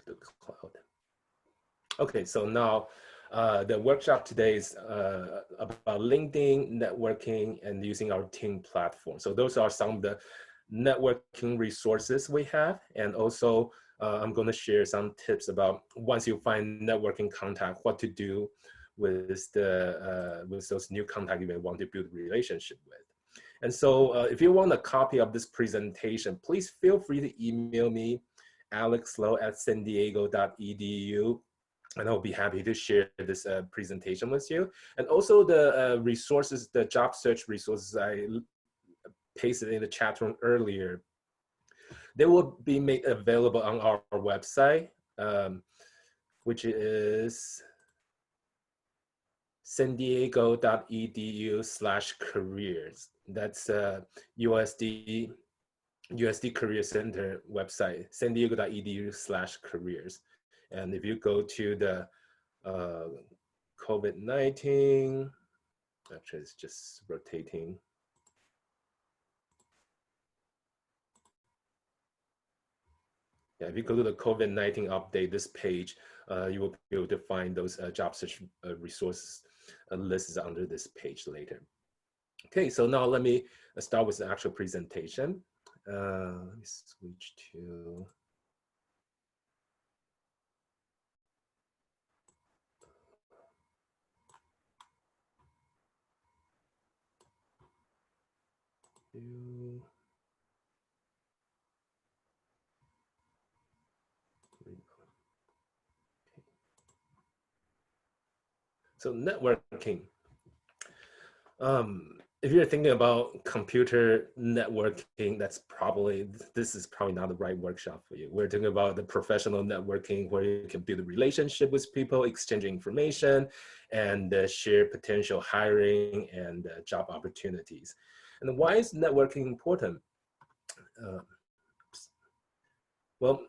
the cloud. Okay, so now the workshop today is about LinkedIn, networking, and using our T.E.A.M platform. So those are some of the networking resources we have. And also I'm going to share some tips about once you find networking contact, what to do with those new contacts you may want to build a relationship with. And so if you want a copy of this presentation, please feel free to email me, alexlow@sandiego.edu. And I'll be happy to share this presentation with you. And also the resources, the job search resources I pasted in the chat room earlier, they will be made available on our website, which is sandiego.edu/careers. That's USD Career Center website, sandiego.edu/careers. And if you go to the COVID-19, actually it's just rotating. Yeah, if you go to the COVID-19 update, this page, you will be able to find those job search resources lists under this page later. Okay, so now let me start with the actual presentation. Let me switch to. So networking. If you're thinking about computer networking, this is probably not the right workshop for you. We're talking about the professional networking where you can build a relationship with people, exchange information, and share potential hiring and job opportunities. And why is networking important? Well,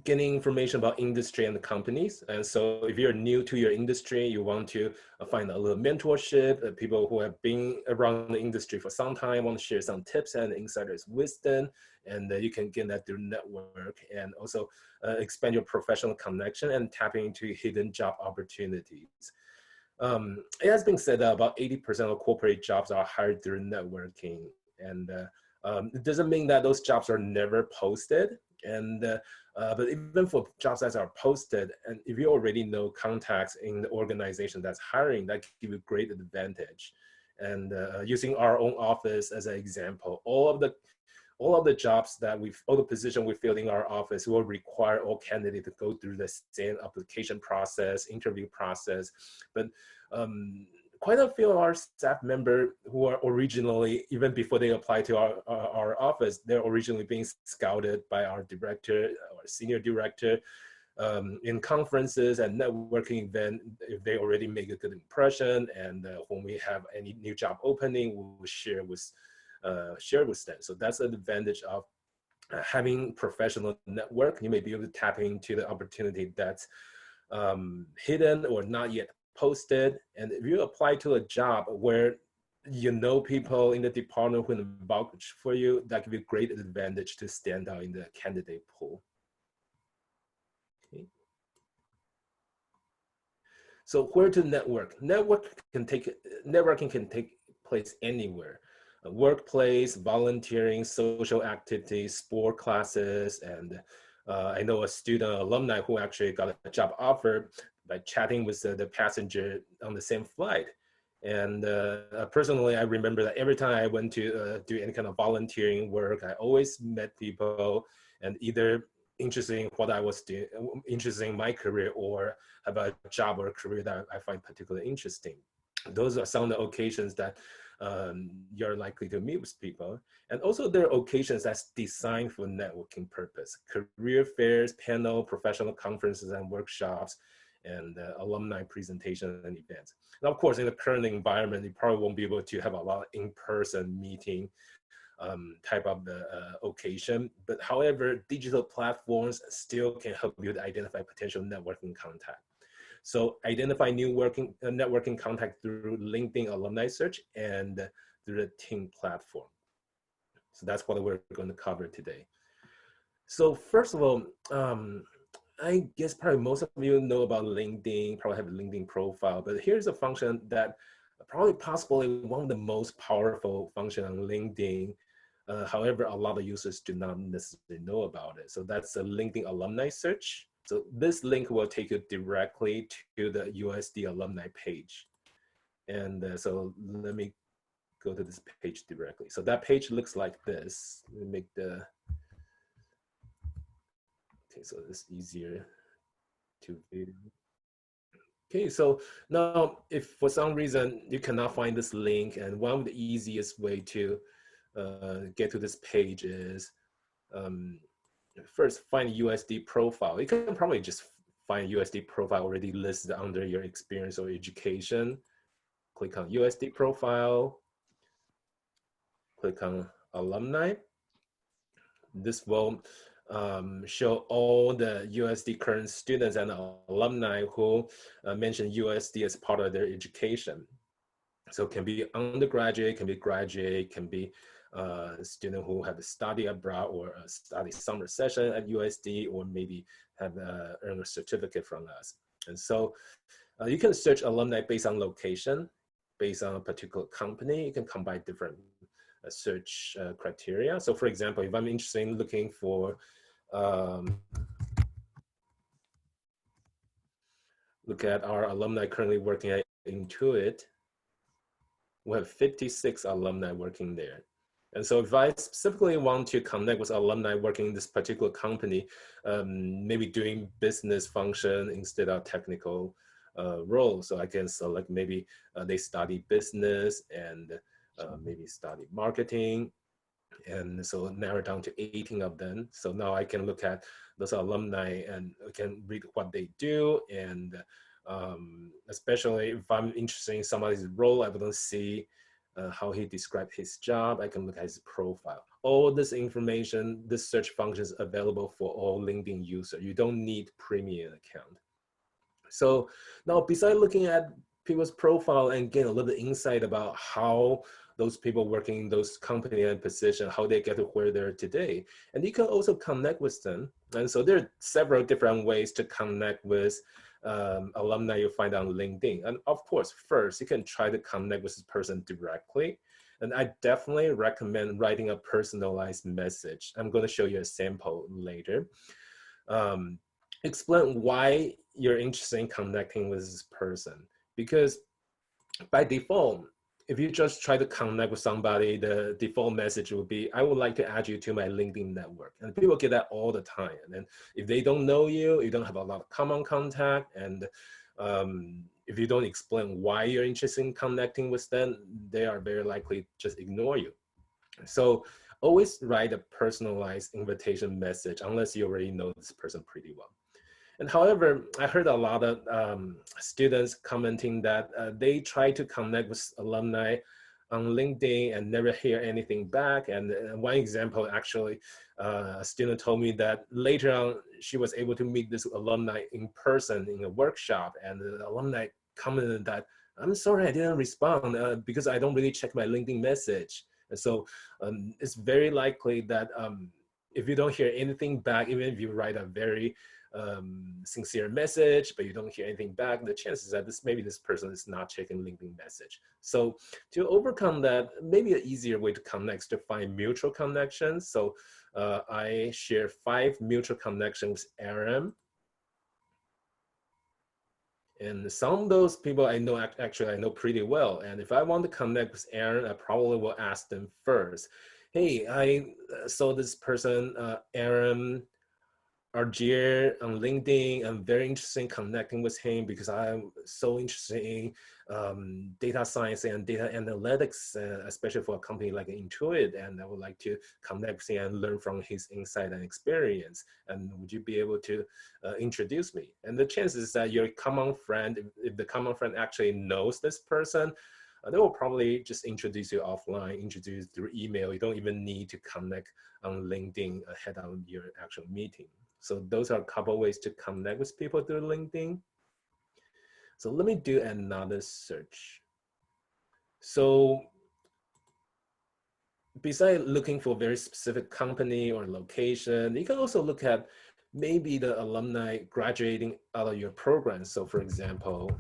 getting information about industry and the companies. And so if you're new to your industry, you want to find a little mentorship, people who have been around the industry for some time, want to share some tips and insiders wisdom, and you can get that through network, and also expand your professional connection and tap into hidden job opportunities. It has been said that about 80% of corporate jobs are hired through networking, and it doesn't mean that those jobs are never posted. And but even for jobs that are posted, and if you already know contacts in the organization that's hiring, that give you great advantage. And using our own office as an example, all of the jobs that all the positions we fill in our office will require all candidates to go through the same application process, interview process. But quite a few of our staff members who are originally, even before they apply to our office, they're originally being scouted by our director or senior director in conferences and networking events. If they already make a good impression, and when we have any new job opening, we will share with them. So that's the advantage of having professional network. You may be able to tap into the opportunity that's hidden or not yet posted. And if you apply to a job where you know people in the department who will vouch for you, that gives you great advantage to stand out in the candidate pool. Okay. So where to network? Networking can take place anywhere. A workplace, volunteering, social activities, sport classes, and I know a student, alumni, who actually got a job offer by chatting with the passenger on the same flight. And personally, I remember that every time I went to do any kind of volunteering work, I always met people and either interested in what I was doing, interested in my career, or have a job or a career that I find particularly interesting. Those are some of the occasions that you're likely to meet with people. And also there are occasions that's designed for networking purpose: career fairs, panel, professional conferences and workshops, and alumni presentation and events. And of course, in the current environment, you probably won't be able to have a lot of in-person meeting type of the occasion. But however, digital platforms still can help you to identify potential networking contact. So identify new networking contact through LinkedIn alumni search and through the T.E.A.M platform. So that's what we're going to cover today. So first of all, I guess probably most of you know about LinkedIn, probably have a LinkedIn profile, but here's a function that probably possibly one of the most powerful function on LinkedIn. However, a lot of users do not necessarily know about it. So that's a LinkedIn alumni search. So this link will take you directly to the USD alumni page. And so let me go to this page directly. So that page looks like this. Let me make the, okay, so it's easier to view. Okay, so now if for some reason you cannot find this link, and one of the easiest way to get to this page is um, first find USD profile. You can probably just find USD profile already listed under your experience or education. Click on USD profile, click on alumni. This will show all the USD current students and alumni who mention USD as part of their education. So it can be undergraduate, can be graduate, can be a student who have studied abroad or a study summer session at USD, or maybe have earned a certificate from us. And so you can search alumni based on location, based on a particular company. You can combine different search criteria. So for example, if I'm interested in looking for, look at our alumni currently working at Intuit, we have 56 alumni working there. And so if I specifically want to connect with alumni working in this particular company, maybe doing business function instead of technical role, so I can select maybe they study business and maybe study marketing, and so narrow down to 18 of them. So now I can look at those alumni and I can read what they do, and especially if I'm interested in somebody's role, I want to see how he described his job. I can look at his profile. All this information, this search function is available for all LinkedIn users. You don't need premium account. So now besides looking at people's profile and getting a little insight about how those people working in those company and position, how they get to where they're today. And you can also connect with them. And so there are several different ways to connect with alumni you find on LinkedIn. And of course, first, you can try to connect with this person directly. And I definitely recommend writing a personalized message. I'm going to show you a sample later. Explain why you're interested in connecting with this person. Because by default, if you just try to connect with somebody, the default message will be, I would like to add you to my LinkedIn network. And people get that all the time. And if they don't know you, you don't have a lot of common contact, and if you don't explain why you're interested in connecting with them, they are very likely just ignore you. So always write a personalized invitation message unless you already know this person pretty well. And however, I heard a lot of students commenting that they try to connect with alumni on LinkedIn and never hear anything back. And one example, actually, a student told me that later on, she was able to meet this alumni in person in a workshop, and the alumni commented that, I'm sorry, I didn't respond because I don't really check my LinkedIn message. And so it's very likely that if you don't hear anything back, even if you write a very sincere message, but you don't hear anything back, the chances that maybe this person is not checking LinkedIn message. So to overcome that, maybe an easier way to connect is to find mutual connections. So I share 5 mutual connections with T.E.A.M. And some of those people I know, actually I know pretty well. And if I want to connect with Aaron, I probably will ask them first. Hey, I saw this person, Aaron Argier on LinkedIn. I'm very interested in connecting with him because I'm so interested in data science and data analytics, especially for a company like Intuit. And I would like to connect with him and learn from his insight and experience. And would you be able to introduce me? And the chances that your common friend, if the common friend actually knows this person, they will probably just introduce you offline, introduce through email. You don't even need to connect on LinkedIn ahead of your actual meeting. So those are a couple ways to connect with people through LinkedIn. So let me do another search. So besides looking for very specific company or location, you can also look at maybe the alumni graduating out of your program. So for example,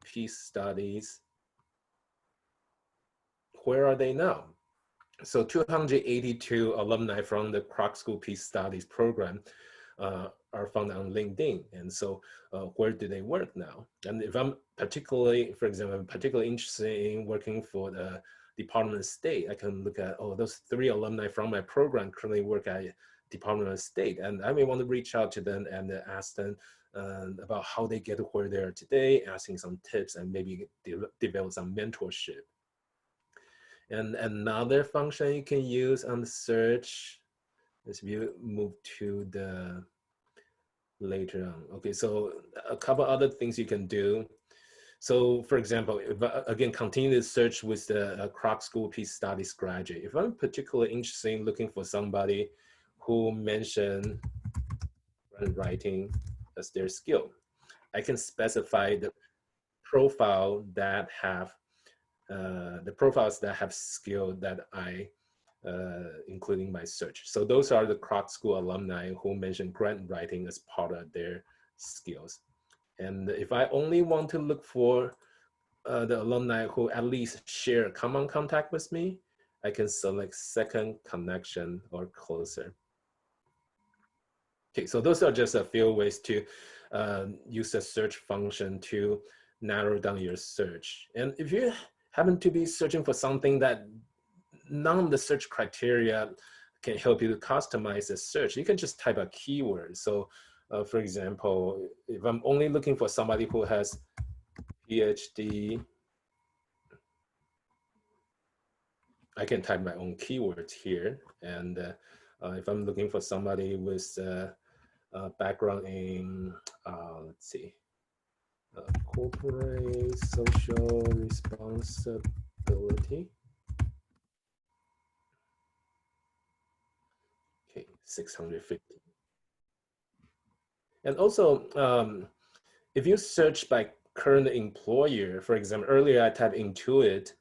peace studies, where are they now? So 282 alumni from the Kroc School Peace Studies program are found on LinkedIn. And so where do they work now? And if I'm particularly, for example, I'm particularly interested in working for the Department of State, I can look at, oh, those 3 alumni from my program currently work at Department of State. And I may want to reach out to them and ask them about how they get to where they are today, asking some tips and maybe develop some mentorship. And another function you can use on the search is if you move to the later on. Okay, so a couple other things you can do. So for example, if I, again, continue to search with the Kroc School Peace Studies graduate, if I'm particularly interested in looking for somebody who mentioned writing as their skill, I can specify the profile that have the profiles that have skill that I including my search. So those are the Kroc School alumni who mentioned grant writing as part of their skills. And if I only want to look for the alumni who at least share a common contact with me, I can select second connection or closer. Okay, so those are just a few ways to use the search function to narrow down your search. And if you happen to be searching for something that none of the search criteria can help you to customize the search, you can just type a keyword. So for example, if I'm only looking for somebody who has PhD, I can type my own keywords here. And if I'm looking for somebody with background in, let's see, corporate social responsibility. Okay, 650. And also, if you search by current employer, for example, earlier I typed Intuit,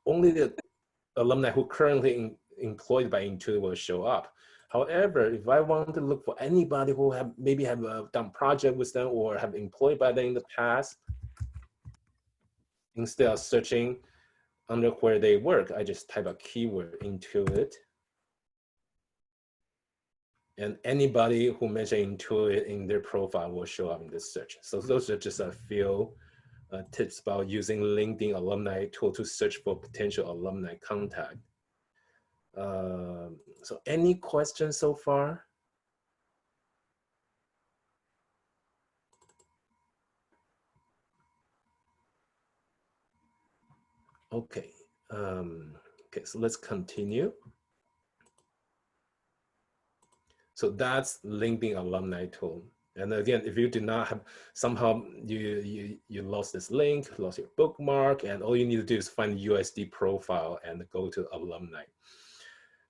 only the alumni who currently employed by Intuit will show up. However, if I want to look for anybody who maybe have done project with them or have employed by them in the past, instead of searching under where they work, I just type a keyword Intuit. And anybody who mentioned Intuit in their profile will show up in this search. So those are just a few tips about using LinkedIn alumni tool to search for potential alumni contact. So any questions so far? Okay, okay, so let's continue. So that's LinkedIn alumni tool. And again, if you do not have, somehow you lost this link, lost your bookmark, and all you need to do is find USD profile and go to alumni.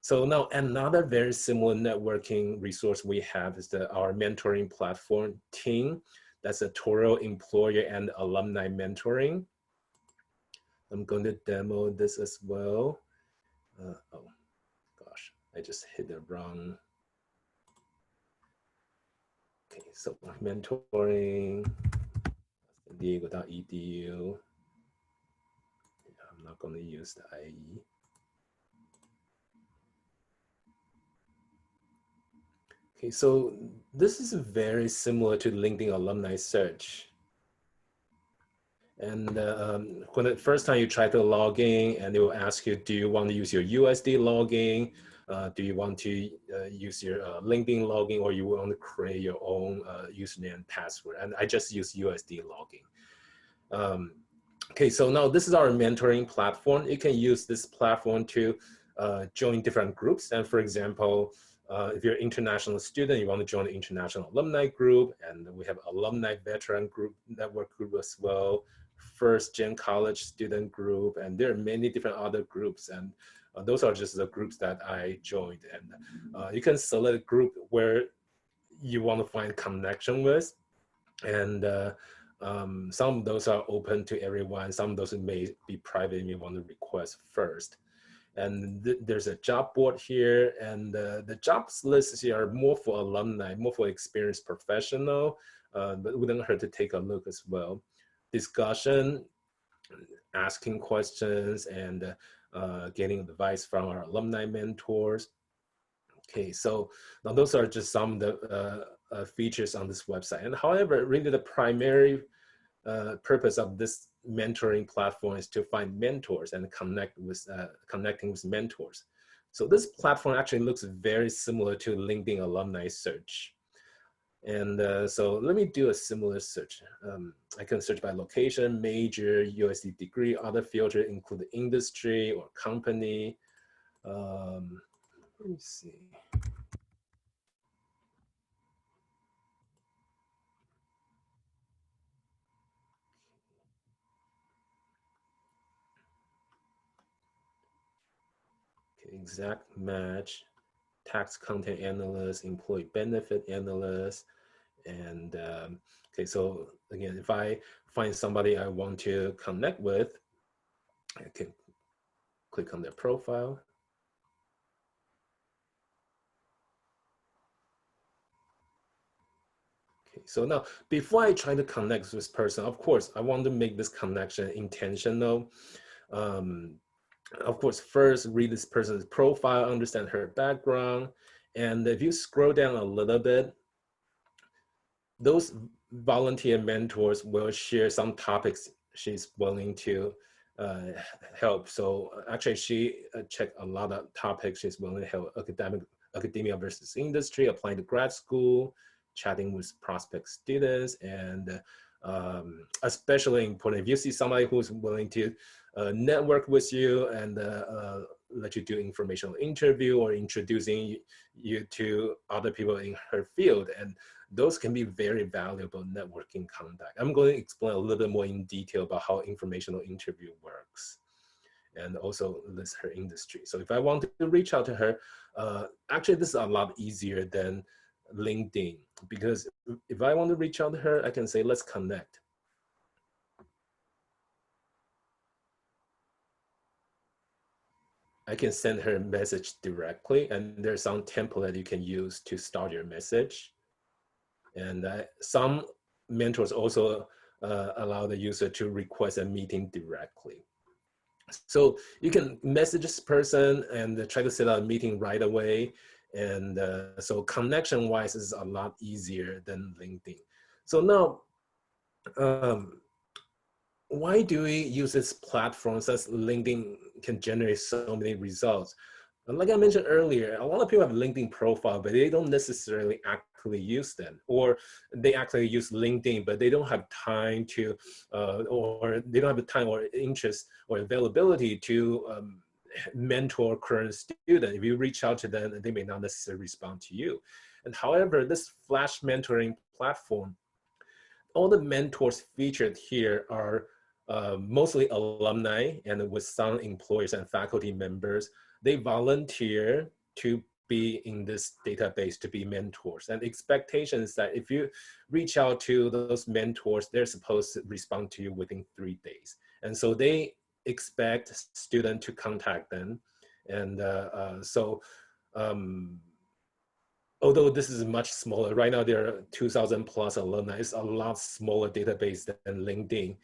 So now another very similar networking resource we have is our mentoring platform, T.E.A.M. That's a Toro employer and alumni mentoring. I'm going to demo this as well. Oh gosh, I just hit the wrong. Okay, so mentoring, Diego.edu. I'm not going to use the IE. Okay, so this is very similar to LinkedIn alumni search. And when the first time you try to log in, and they will ask you, do you want to use your USD login? Do you want to use your LinkedIn login, or you want to create your own username and password? And I just use USD login. Okay, so now this is our mentoring platform. You can use this platform to join different groups. And for example, if you're an international student, you want to join the international alumni group, and we have alumni veteran group, network group as well, first gen college student group, and there are many different other groups. And those are just the groups that I joined. And you can select a group where you want to find connection with. And some of those are open to everyone. Some of those may be private and you want to request first. And there's a job board here, and the jobs lists here are more for alumni, more for experienced professional, but it wouldn't hurt to take a look as well. Discussion, asking questions, and getting advice from our alumni mentors. Okay, so now those are just some of the features on this website. And however, really the primary purpose of this mentoring platform is to find mentors and connecting with mentors. So this platform actually looks very similar to LinkedIn alumni search. And so let me do a similar search. I can search by location, major, USD degree, other filter include industry or company. Let me see. Okay, exact match, tax content analyst, employee benefit analyst. And okay, so again, if I find somebody I want to connect with, I can click on their profile. Okay, so now before I try to connect with this person, of course, I want to make this connection intentional. Of course, first read this person's profile, understand her background. And if you scroll down a little bit, those volunteer mentors will share some topics she's willing to help. So actually she checked a lot of topics she's willing to help: academia versus industry, applying to grad school, chatting with prospect students, and especially important, if you see somebody who's willing to network with you and let you do informational interview or introducing you to other people in her field, and those can be very valuable networking contact. I'm going to explain a little bit more in detail about how informational interview works and also list her industry. So if I want to reach out to her, actually this is a lot easier than LinkedIn, because if I want to reach out to her, I can say, let's connect. I can send her a message directly, and there's some template you can use to start your message. And some mentors also allow the user to request a meeting directly. So you can message this person and try to set up a meeting right away. And so connection-wise is a lot easier than LinkedIn. So now, why do we use this platform since LinkedIn can generate so many results? And like I mentioned earlier, a lot of people have LinkedIn profile, but they don't necessarily actively use them, or they actually use LinkedIn, but they don't have time to, or they don't have the time or interest or availability to mentor current student. If you reach out to them, they may not necessarily respond to you. And however, this Flash mentoring platform, all the mentors featured here are mostly alumni and with some employees and faculty members. They volunteer to be in this database to be mentors. And expectation is that if you reach out to those mentors, they're supposed to respond to you within 3 days. And so they expect students to contact them. And although this is much smaller, right now there are 2,000 plus alumni, it's a lot smaller database than LinkedIn.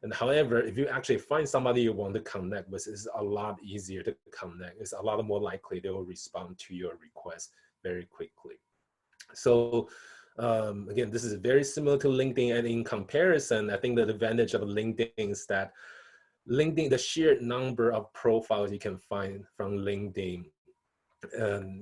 And however, if you actually find somebody you want to connect with, it's a lot easier to connect. It's a lot more likely they will respond to your request very quickly. So again, this is very similar to LinkedIn. And in comparison, I think the advantage of LinkedIn is that LinkedIn, the sheer number of profiles you can find from LinkedIn,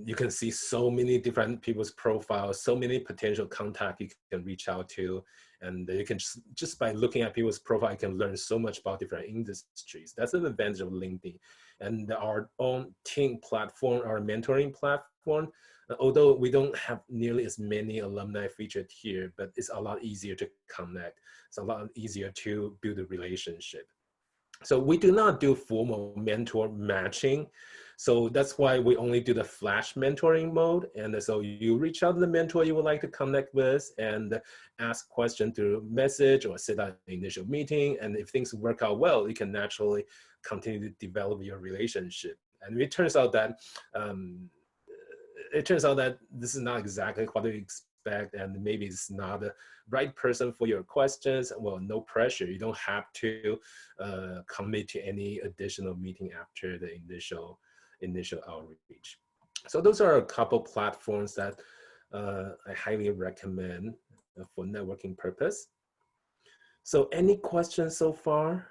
you can see so many different people's profiles, so many potential contacts you can reach out to. And you can just by looking at people's profile, you can learn so much about different industries. That's an advantage of LinkedIn. And our own team platform, our mentoring platform, although we don't have nearly as many alumni featured here, but it's a lot easier to connect. It's a lot easier to build a relationship. So we do not do formal mentor matching. So that's why we only do the Flash mentoring mode. And so you reach out to the mentor you would like to connect with and ask questions through message or set up an initial meeting. And if things work out well, you can naturally continue to develop your relationship. And it turns out that this is not exactly what you expect, and maybe it's not the right person for your questions. Well, no pressure. You don't have to commit to any additional meeting after the initial outreach. So those are a couple platforms that I highly recommend for networking purpose. So any questions so far?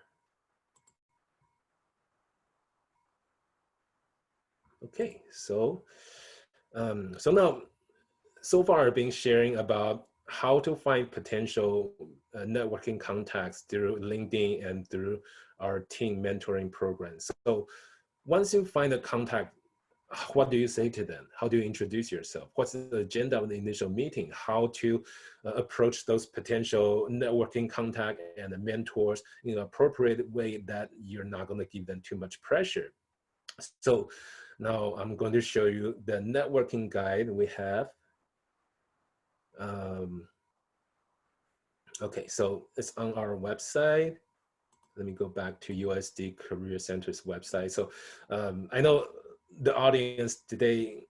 Okay, so now, so far I've been sharing about how to find potential networking contacts through LinkedIn and through our team mentoring programs. So once you find a contact, what do you say to them? How do you introduce yourself? What's the agenda of the initial meeting? How to approach those potential networking contact and the mentors in an appropriate way that you're not going to give them too much pressure. So now I'm going to show you the networking guide we have. Okay, so it's on our website. Let me go back to USD Career Center's website. So I know the audience today,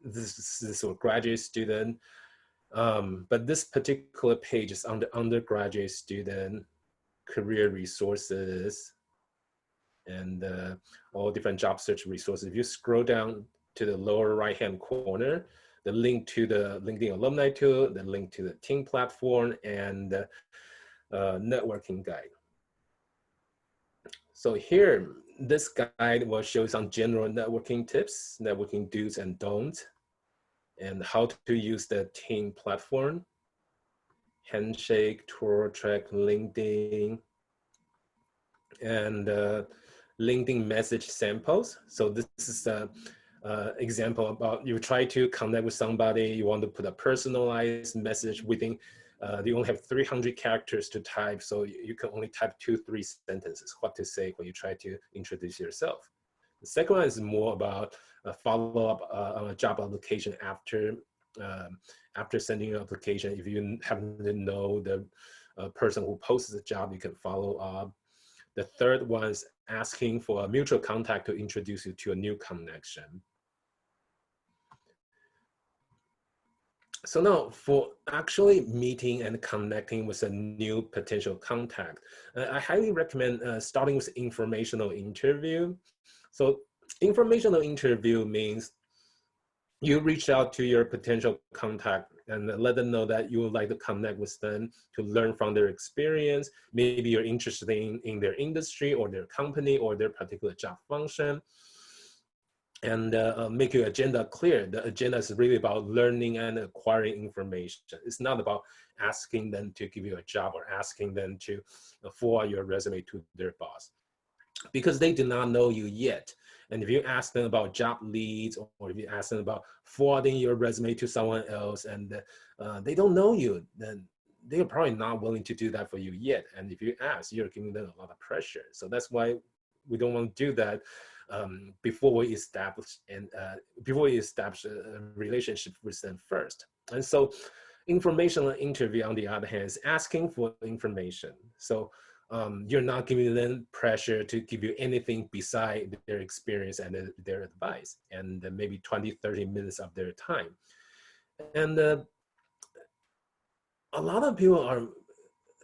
this is a graduate student, but this particular page is on the undergraduate student career resources and all different job search resources. If you scroll down to the lower right-hand corner, the link to the LinkedIn Alumni tool, the link to the T.E.A.M platform, and the networking guide. So here, this guide will show some general networking tips, networking do's and don'ts, and how to use the T.E.A.M platform, Handshake, TourTrack, LinkedIn, and LinkedIn message samples. So this is an example about you try to connect with somebody, you want to put a personalized message within, you only have 300 characters to type, so you can only type 2-3 sentences, what to say when you try to introduce yourself. The second one is more about a follow-up on a job application after sending your application. If you happen to know the person who posts the job, you can follow up. The third one is asking for a mutual contact to introduce you to a new connection. So now for actually meeting and connecting with a new potential contact, I highly recommend starting with informational interview. So informational interview means you reach out to your potential contact and let them know that you would like to connect with them to learn from their experience. Maybe you're interested in their industry or their company or their particular job function. And make your agenda clear. The agenda is really about learning and acquiring information. It's not about asking them to give you a job or asking them to forward your resume to their boss, because they do not know you yet. And if you ask them about job leads, or if you ask them about forwarding your resume to someone else and they don't know you, then they're probably not willing to do that for you yet. And if you ask, you're giving them a lot of pressure. So that's why we don't want to do that before we establish a relationship with them first. And so informational interview, on the other hand, is asking for information. So you're not giving them pressure to give you anything beside their experience and their advice, and maybe 20-30 minutes of their time. And a lot of people are,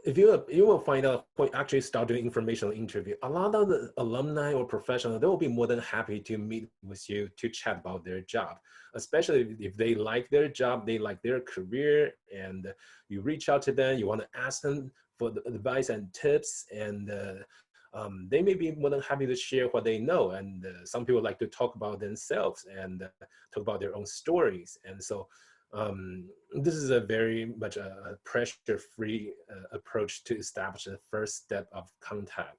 if you will find out when you actually start doing informational interview, a lot of the alumni or professionals, they will be more than happy to meet with you to chat about their job, especially if they like their job, they like their career, and you reach out to them, you want to ask them for the advice and tips, and they may be more than happy to share what they know. And some people like to talk about themselves and talk about their own stories. And so this is a very much a pressure-free approach to establish the first step of contact.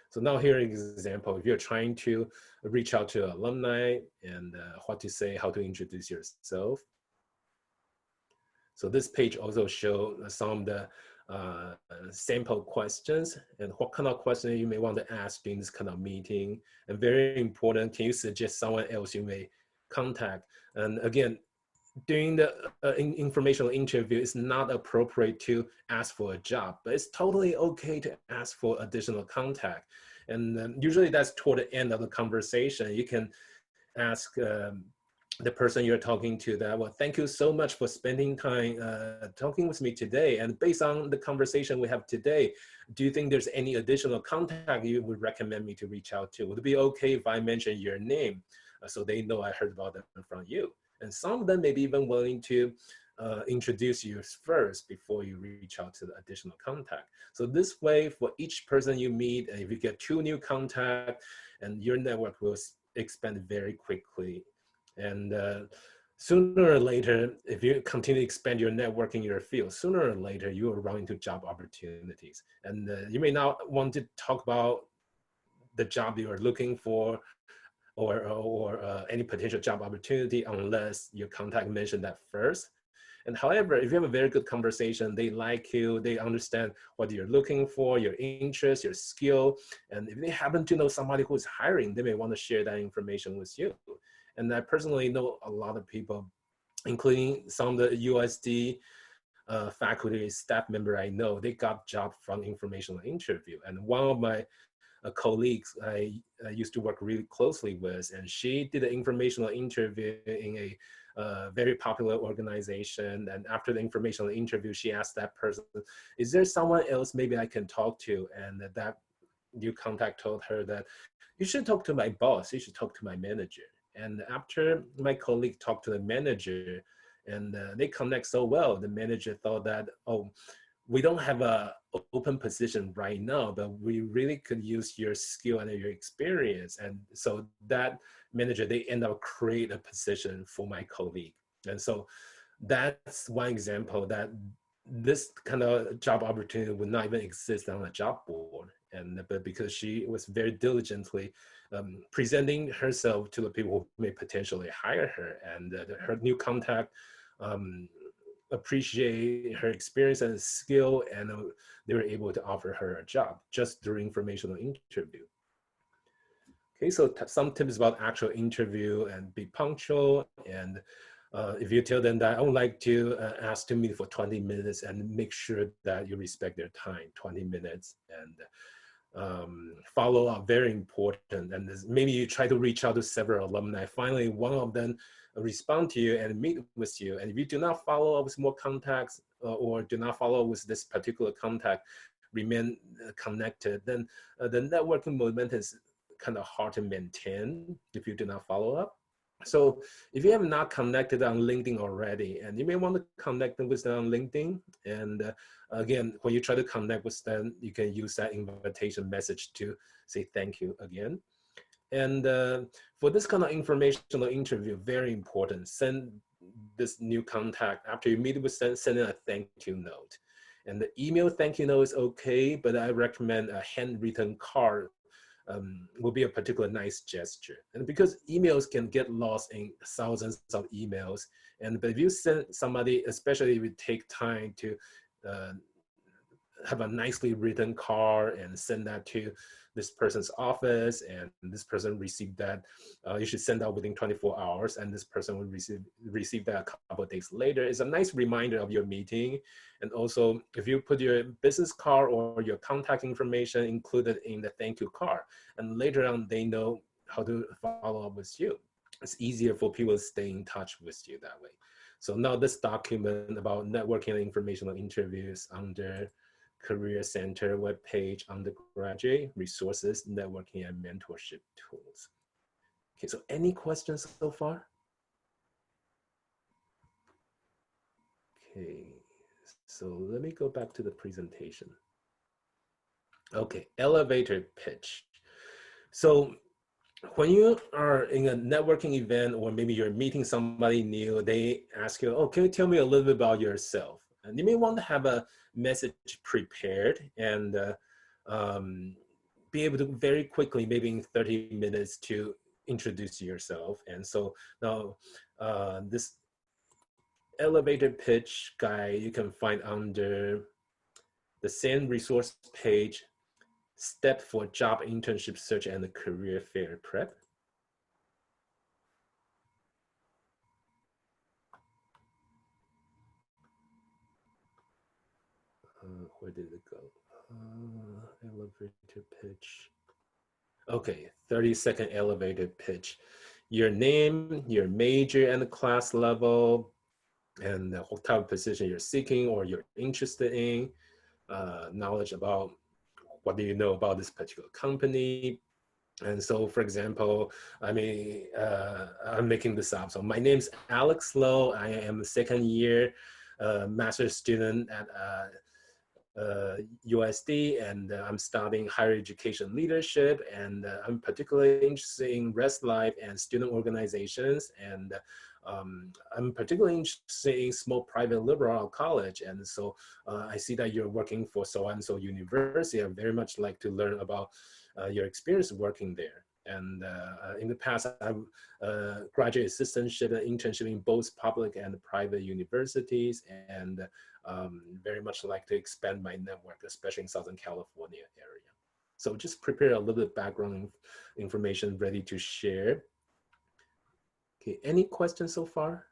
So now here is an example. If you're trying to reach out to alumni and what to say, how to introduce yourself. So this page also shows some of the sample questions and what kind of questions you may want to ask during this kind of meeting. And very important, can you suggest someone else you may contact? And again, during the informational interview, it's not appropriate to ask for a job, but it's totally okay to ask for additional contact. And usually that's toward the end of the conversation. You can ask the person you're talking to that, well, thank you so much for spending time talking with me today. And based on the conversation we have today, do you think there's any additional contact you would recommend me to reach out to? Would it be okay if I mention your name so they know I heard about them from you? And some of them may be even willing to introduce you first before you reach out to the additional contact. So this way, for each person you meet, if you get 2 new contacts, and your network will expand very quickly. And sooner or later, if you continue to expand your network in your field, sooner or later, you will run into job opportunities. And you may not want to talk about the job you are looking for or any potential job opportunity unless your contact mentioned that first. And however, if you have a very good conversation, they like you, they understand what you're looking for, your interest, your skill, and if they happen to know somebody who is hiring, they may want to share that information with you. And I personally know a lot of people, including some of the USD faculty staff member I know, they got jobs from informational interview. And one of my colleagues I used to work really closely with, and she did an informational interview in a very popular organization. And after the informational interview, she asked that person, is there someone else maybe I can talk to? And that new contact told her that you should talk to my boss, you should talk to my manager. And after my colleague talked to the manager and they connect so well, the manager thought that, oh, we don't have a open position right now, but we really could use your skill and your experience. And so that manager, they end up create a position for my colleague. And so that's one example that this kind of job opportunity would not even exist on a job board. And but because she was very diligently presenting herself to the people who may potentially hire her, and her new contact appreciate her experience and skill, and they were able to offer her a job just during informational interview. Okay, so some tips about actual interview: and be punctual. And if you tell them that I would like to ask to meet for 20 minutes, and make sure that you respect their time, 20 minutes, and follow up, very important. And maybe you try to reach out to several alumni. Finally, one of them respond to you and meet with you. And if you do not follow up with more contacts or do not follow up with this particular contact, remain connected, then the networking momentum is kind of hard to maintain if you do not follow up. So if you have not connected on LinkedIn already, and you may want to connect with them on LinkedIn, and again, when you try to connect with them, you can use that invitation message to say thank you again. And for this kind of informational interview, very important, send this new contact, after you meet with them, send in a thank you note. And the email thank you note is okay, but I recommend a handwritten card will be a particular nice gesture. And because emails can get lost in thousands of emails, and but if you send somebody, especially if you take time to have a nicely written card and send that to this person's office, and this person received that, you should send out within 24 hours, and this person will receive that a couple of days later. It's a nice reminder of your meeting. And also, if you put your business card or your contact information included in the thank you card, and later on they know how to follow up with you, it's easier for people to stay in touch with you that way. So now this document about networking and informational interviews under Career Center webpage, undergraduate resources, networking and mentorship tools. Okay, so any questions so far? Okay, so let me go back to the presentation. Okay, elevator pitch. So when you are in a networking event, or maybe you're meeting somebody new, they ask you, oh, can you tell me a little bit about yourself? And you may want to have a message prepared and be able to very quickly, maybe in 30 minutes, to introduce yourself. And so now this elevator pitch guide you can find under the same resource page, Step for Job Internship Search and the Career Fair Prep. Where did it go? Elevator pitch. Okay, 30-second elevator pitch. your name, your major and the class level, and what type of position you're seeking or you're interested in, knowledge about what do you know about this particular company. And so, for example, I'm making this up. So my name's Alex Lowe. I am a second year master's student at USD, and I'm studying higher education leadership. And I'm particularly interested in rest life and student organizations. And I'm particularly interested in small private liberal college. And so I see that you're working for so-and-so university. I very much like to learn about your experience working there. And in the past, I've graduate assistantship and internship in both public and private universities, and very much like to expand my network, especially in Southern California area. So just prepare a little bit of background information ready to share. Okay, any questions so far?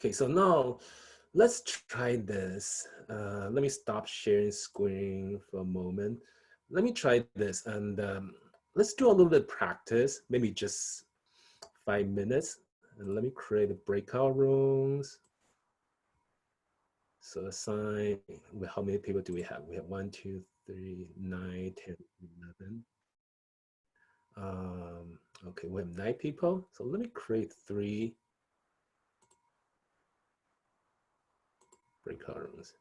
Okay, so now let's try this. Let me stop sharing screen for a moment. Let me try this, and let's do a little bit of practice, maybe just 5 minutes. And let me create a breakout rooms. So assign, how many people do we have? We have 1, 2, 3, 9, 10, 11. Okay, we have 9 people. So let me create 3 breakout rooms.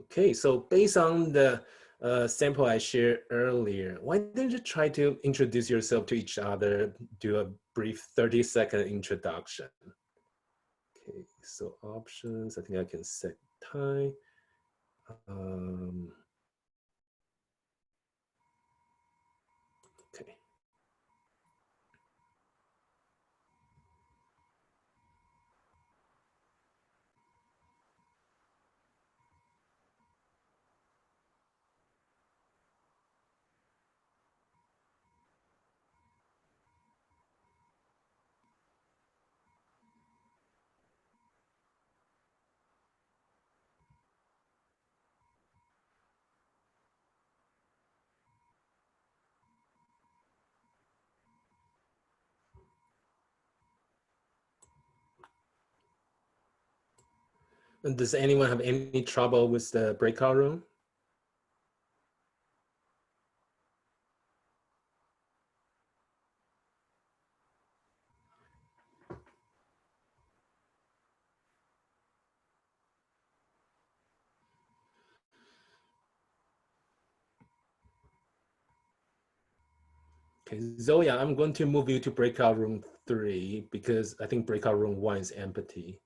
Okay, so based on the sample I shared earlier, why don't you try to introduce yourself to each other, do a brief 30-second introduction. Okay, so options, I think I can set time. Okay. And does anyone have any trouble with the breakout room? Okay, Zoya, I'm going to move you to breakout room 3 because I think breakout room 1 is empty.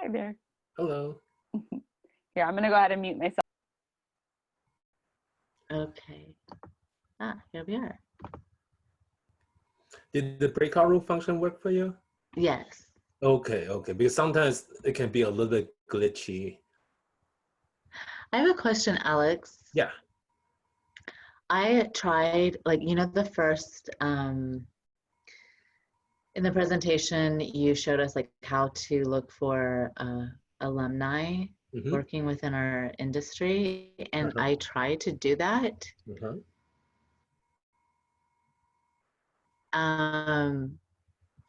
Hi there. Hello. Here, I'm going to go ahead and mute myself. Okay. Here we are. Did the breakout room function work for you? Yes. Okay, because sometimes it can be a little bit glitchy. I have a question, Alex. Yeah. I tried, like, the first, in the presentation, you showed us like how to look for alumni working within our industry. And I tried to do that.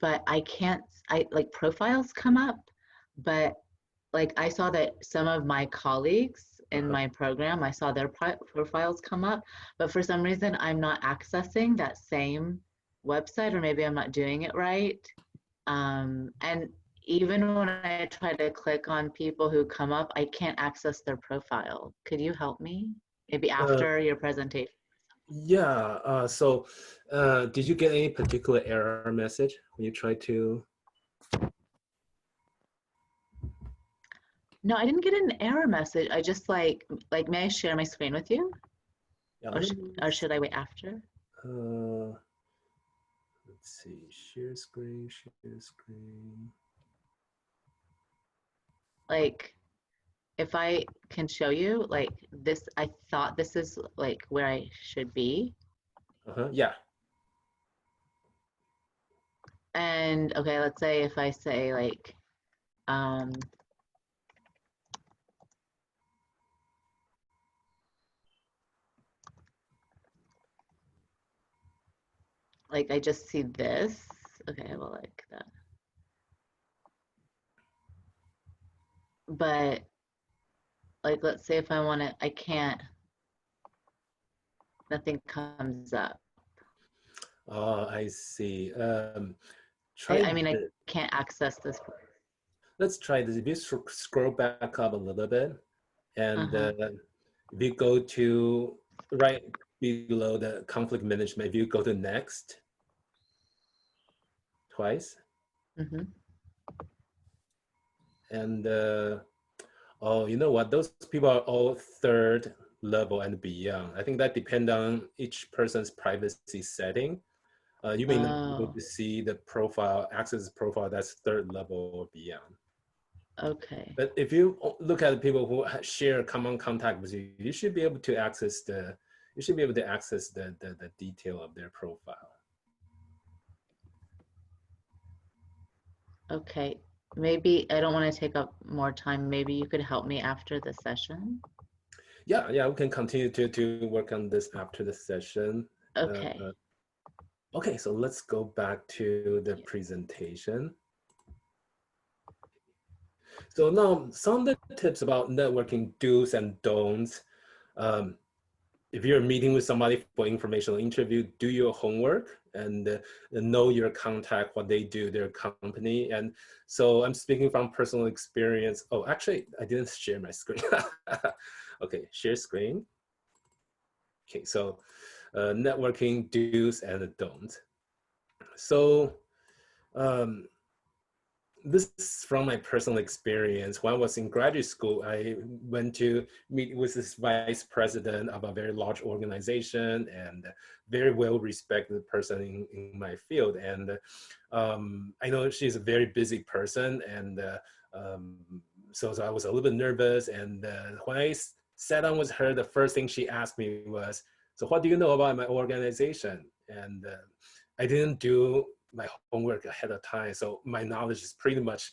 But I can't, like profiles come up, but like I saw that some of my colleagues in my program, I saw their profiles come up, but for some reason I'm not accessing that same website, or maybe I'm not doing it right. And even when I try to click on people who come up, I can't access their profile. Could you help me? Maybe after your presentation. Yeah, so did you get any particular error message when you tried to? No, I didn't get an error message. I just like, may I share my screen with you? Yeah, or should I wait after? Let's see, share screen. Like, if I can show you, like this, I thought this is like where I should be. Yeah. And okay, let's say if I say like, I just see this. Okay, well, like that. But like, let's say if I want to, I can't, nothing comes up. Oh, I see. I mean, I can't access this. Let's try this. If you scroll back up a little bit, and if you go to right below the conflict management, if you go to next twice, and oh, you know what? Those people are all third level and beyond. I think that depends on each person's privacy setting. You may not be able to see the profile, access profile that's third level or beyond. Okay. But if you look at the people who share common contact with you, you should be able to access the detail of their profile. Okay. Maybe I don't want to take up more time. Maybe you could help me after the session. Yeah, we can continue to work on this after the session. Okay. Okay, so let's go back to the presentation. So now some of the tips about networking do's and don'ts. If you're meeting with somebody for informational interview, do your homework and know your contact, what they do, their company. And so I'm speaking from personal experience. Oh, actually, I didn't share my screen. Okay, share screen. Okay, so networking do's and don'ts. So this is from my personal experience. When I was in graduate school, I went to meet with this vice president of a very large organization and very well-respected person in my field. And I know she's a very busy person. And so I was a little bit nervous. And when I sat down with her, the first thing she asked me was, so what do you know about my organization? And I didn't do my homework ahead of time, so my knowledge is pretty much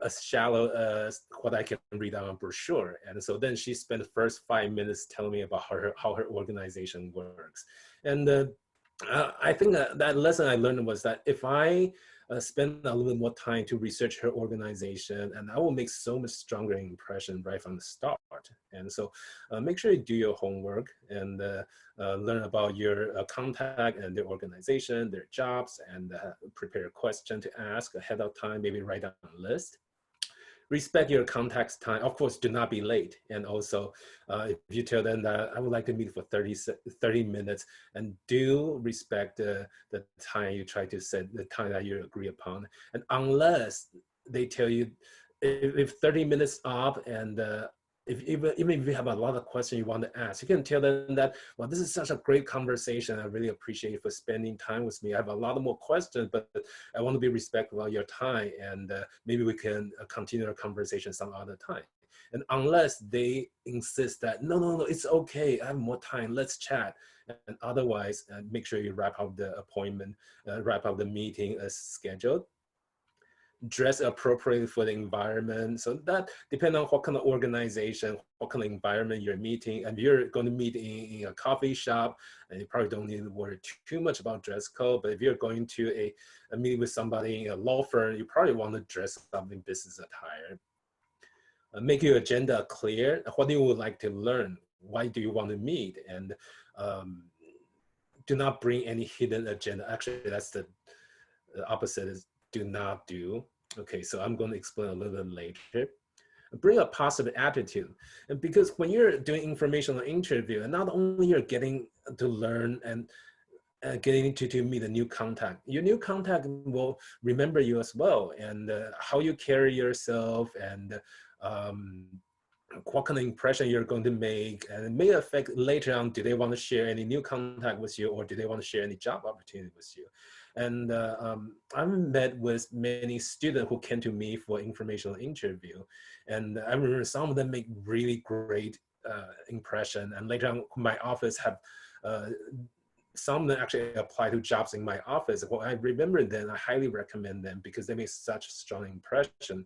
as shallow as what I can read on a brochure. And so then she spent the first 5 minutes telling me about how her organization works. And I think that lesson I learned was that if I spend a little bit more time to research her organization, and I will make so much stronger impression right from the start. And so make sure you do your homework and learn about your contact and their organization, their jobs, and prepare a question to ask ahead of time, maybe write down a list. Respect your contact's time. Of course, do not be late. And also, if you tell them that I would like to meet for 30 minutes, and do respect the time you try to set, the time that you agree upon. And unless they tell you if 30 minutes up and even if you have a lot of questions you want to ask, you can tell them that, well, this is such a great conversation. I really appreciate you for spending time with me. I have a lot more questions, but I want to be respectful of your time, and maybe we can continue our conversation some other time. And unless they insist that, no, no, no, it's okay, I have more time, let's chat. And otherwise, make sure you wrap up the appointment, wrap up the meeting as scheduled. Dress appropriately for the environment. So that depends on what kind of organization, what kind of environment you're meeting. And you're going to meet in a coffee shop, and you probably don't need to worry too much about dress code. But if you're going to a meeting with somebody in a law firm, you probably want to dress up in business attire. Make your agenda clear. What you would like to learn? Why do you want to meet? And do not bring any hidden agenda. Actually, that's the opposite is do not do. Okay, so I'm going to explain a little bit later. Bring a positive attitude. And because when you're doing informational interview, and not only you're getting to learn and getting to meet a new contact, your new contact will remember you as well, and how you carry yourself, and what kind of impression you're going to make, and it may affect later on, do they want to share any new contact with you, or do they want to share any job opportunity with you? And I've met with many students who came to me for informational interview, and I remember some of them make really great impression, and later on my office have some of them actually apply to jobs in my office. Well, I remember them, I highly recommend them because they make such a strong impression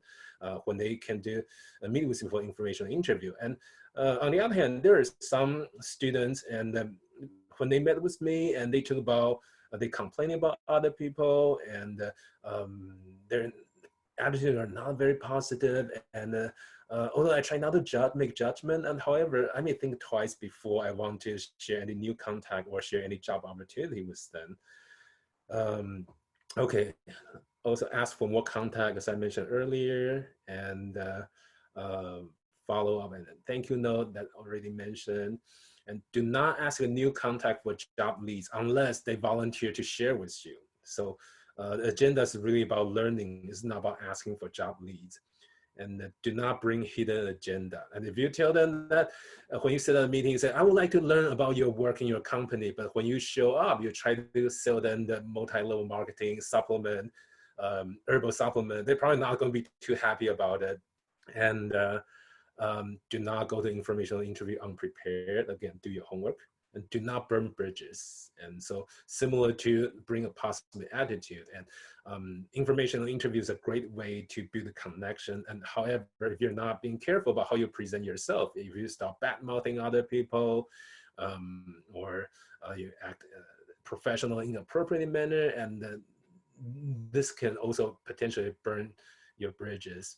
when they can do a meeting with you for informational interview. And on the other hand, there are some students, and when they met with me and they talk about, they complaining about other people, and their attitude are not very positive. And although I try not to make judgment, and however, I may think twice before I want to share any new contact or share any job opportunity with them. Okay, also ask for more contact, as I mentioned earlier, and follow up and thank you note that already mentioned. And do not ask a new contact for job leads unless they volunteer to share with you. So the agenda is really about learning. It's not about asking for job leads. And do not bring hidden agenda. And if you tell them that when you sit at a meeting, you say, I would like to learn about your work in your company, but when you show up, you try to sell them the multi-level marketing supplement, herbal supplement, they're probably not going to be too happy about it. And do not go to informational interview unprepared. Again, do your homework. And do not burn bridges. And so similar to bring a positive attitude. And informational interview is a great way to build a connection. And however, if you're not being careful about how you present yourself, if you start bad-mouthing other people, or you act professional in an appropriate manner, and this can also potentially burn your bridges.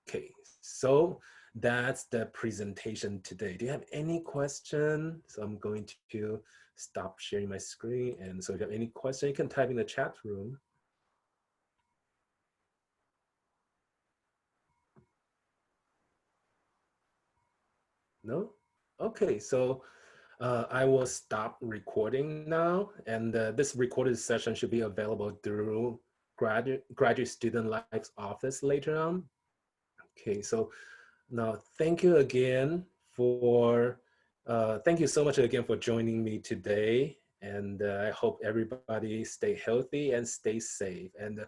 Okay, so that's the presentation today. Do you have any question? So I'm going to stop sharing my screen. And so if you have any question, you can type in the chat room. No? Okay, so I will stop recording now. And this recorded session should be available through Graduate Student Life's office later on. Okay, so now, thank you again for, thank you so much again for joining me today. And I hope everybody stay healthy and stay safe. And